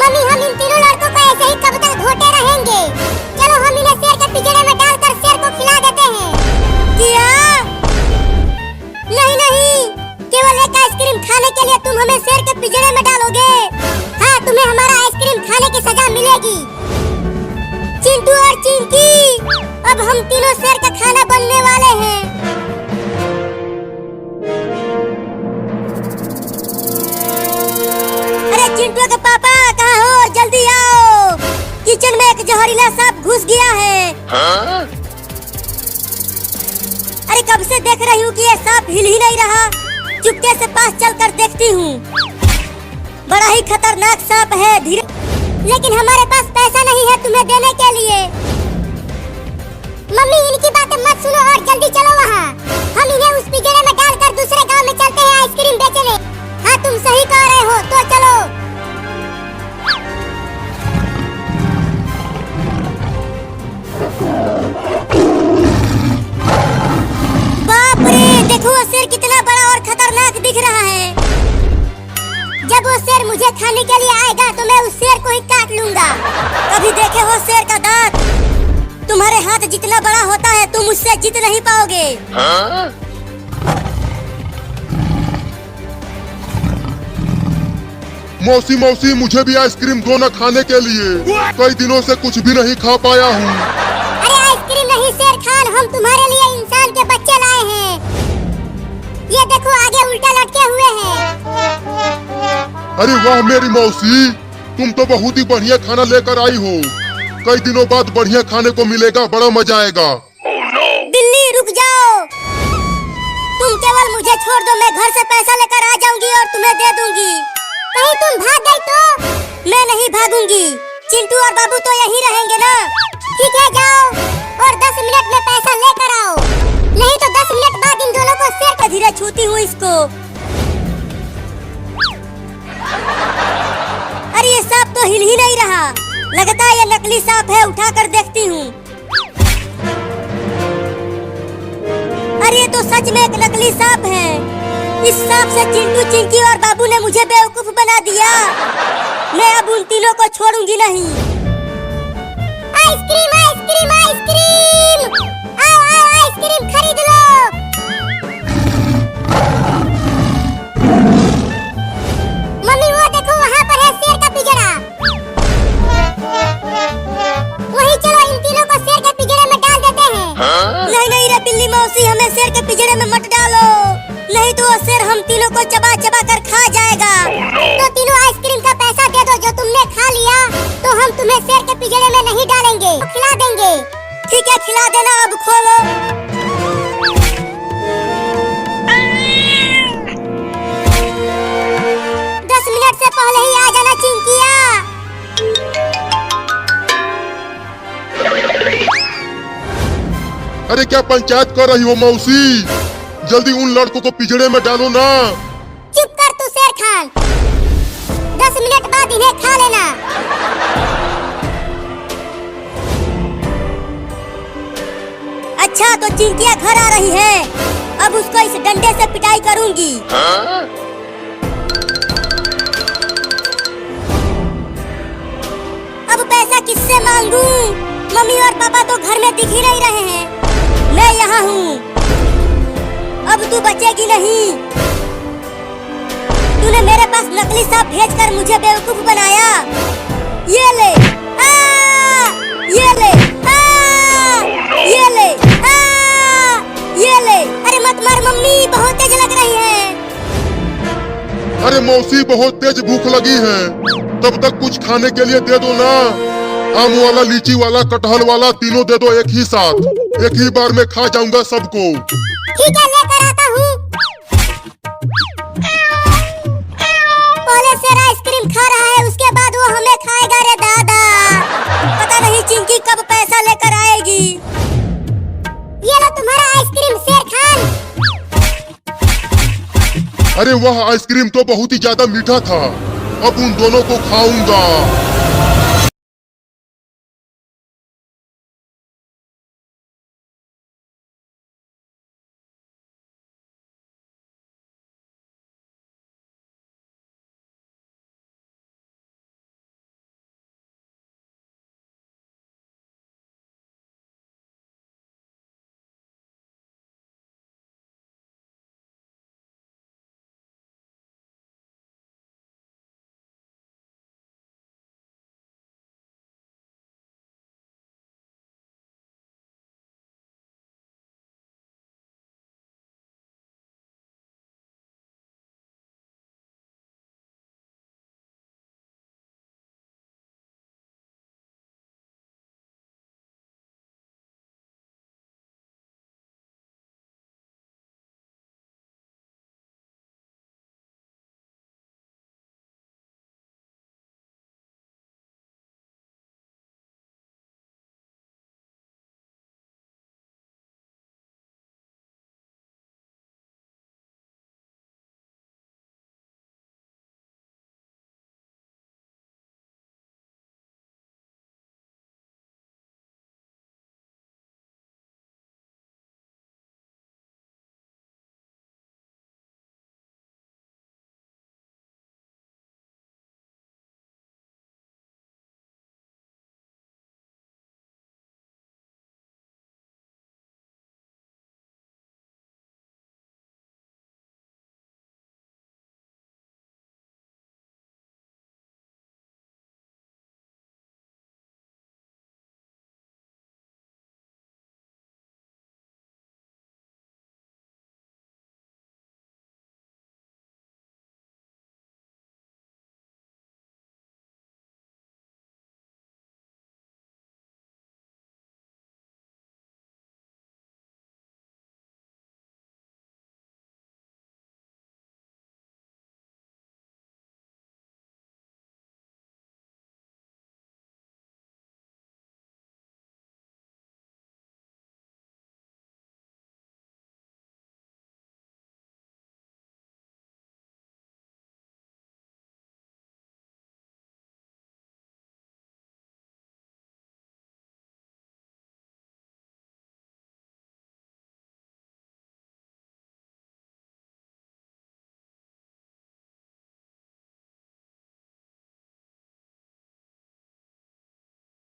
Mummy हम इन तीनों लड़कों को ऐसे ही कब तक घोटे रहेंगे? चलो हम इन्हें शेर के पिंजरे में डालकर शेर को खिला देते हैं। क्या? नहीं नहीं, केवल एक आइसक्रीम खाने के लिए तुम हमें शेर के पिंजरे में डालोगे? हाँ, तुम्हें हमारा आइसक्रीम खाने की सजा मिलेगी। चिंटू और चिंकी, अब हम तीनों शेर का खाना बनने वाले हैं। चिंटू के पापा कहाँ हो? जल्दी आओ, किचन में एक जहरीला सांप घुस गया है। हाँ? अरे कब से देख रही हूँ कि ये सांप हिल ही नहीं रहा। चुपके से पास चलकर देखती हूँ। बड़ा ही खतरनाक सांप है। धीरे, लेकिन हमारे पास पैसा नहीं है तुम्हें देने के लिए। मम्मी इनकी बातें मत सुनो और जल्दी चलो वहाँ। हम इन्हें उस पिंजरे में डालकर दूसरे गांव में चलते हैं आइसक्रीम बेचने। हाँ तुम सही कह रहे हो, तो चलो। बाप रे, देखो वो शेर कितना बड़ा और खतरनाक दिख रहा है। जब वो शेर मुझे खाने के लिए आएगा तो मैं उस शेर को ही काट लूंगा। कभी देखे हो शेर का दांत? तुम्हारे हाथ जितना बड़ा होता है तुम उससे जीत नहीं पाओगे। हाँ? मौसी मौसी, मुझे भी आइसक्रीम दो ना खाने के लिए। कई दिनों से कुछ भी नहीं खा पाया हूँ। अरे आइसक्रीम नहीं शेर खान, हम तुम्हारे लिए इंसान के बच्चे लाए हैं। ये देखो आगे उल्टा लटके हुए हैं। अरे वाह मेरी मौसी, तुम तो बहुत ही बढ़िया खाना लेकर आई हो। कई दिनों बाद बढ़िया खाने को मिलेगा, बड़ा मजा आएगा। बिल्ली रुक जाओ, तुम केवल मुझे छोड़ दो, मैं घर से पैसा लेकर आ जाऊंगी और तुम्हें दे दूंगी। कहीं तुम भाग गई तो? मैं नहीं भागूंगी, चिंटू और बाबू तो यहीं रहेंगे ना। ठीक है जाओ और 10 मिनट में पैसा लेकर आओ, नहीं तो 10 मिनट बाद इन दोनों को शेर। धीरे छूती हूँ इसको। अरे ये सांप तो हिल ही नहीं रहा, लगता है ये नकली सांप है। उठा कर देखती हूँ। अरे ये तो सच में एक नकली सांप है। इस सांप से चिंटू, चिंकी और बाबू ने मुझे बेवकूफ बना दिया। मैं अब उन तीनों को छोड़ूंगी नहीं। आइसक्रीम आइसक्रीम आइसक्रीम, आओ आओ आइसक्रीम खरीद लो। मम्मी वो देखो वहाँ पर है शेर का पिंजरा। वही चलो इन तीनों को शेर के पिंजरे में डाल देते हैं। हाँ? नहीं नहीं रे बिल्ली मौसी, हमें शेर के पिंजरे में मत डालो, नहीं तो वो शेर हम तीनों को चबा चबा कर खा जाएगा। तो तीनों आइसक्रीम का पैसा दे दो जो तुमने खा लिया, तो हम तुम्हें शेर के पिंजरे में नहीं डालेंगे, तो खिला देंगे। ठीक है खिला देना, अब खोलो। 10 मिनट से पहले ही आ जाना चिंकिया। अरे क्या पंचायत कर रही हो मौसी? जल्दी उन लड़कों को पिंजरे में डालो ना। चुप कर तू शेर खान, 10 मिनट बाद इन्हें खा लेना। अच्छा तो चिंकिया घर आ रही है, अब उसको इस डंडे से पिटाई करूंगी। हाँ? अब पैसा किससे मांगू? मम्मी और पापा तो घर में दिख ही नहीं रहे हैं। मैं यहाँ हूँ, अब तू बचेगी नहीं। तूने मेरे पास नकली सांप भेजकर मुझे बेवकूफ बनाया। ये ले, ये ले, ये ले, ये ले। अरे मत मार मम्मी, बहुत तेज लग रही है। अरे मौसी बहुत तेज भूख लगी है, तब तक कुछ खाने के लिए दे दो ना। आम वाला, लीची वाला, कटहल वाला, तीनों दे दो एक ही साथ। एक ही बार में खा जाऊंगा सबको। ठीक है लेकर आता हूँ। पहले शेर आइसक्रीम खा रहा है, उसके बाद वो हमें खाएगा। रे दादा, पता नहीं चिंकी कब पैसा लेकर आएगी। ये लो तुम्हारा आइसक्रीम शेर खान। अरे वाह, आइसक्रीम तो बहुत ही ज्यादा मीठा था। अब उन दोनों को खाऊंगा।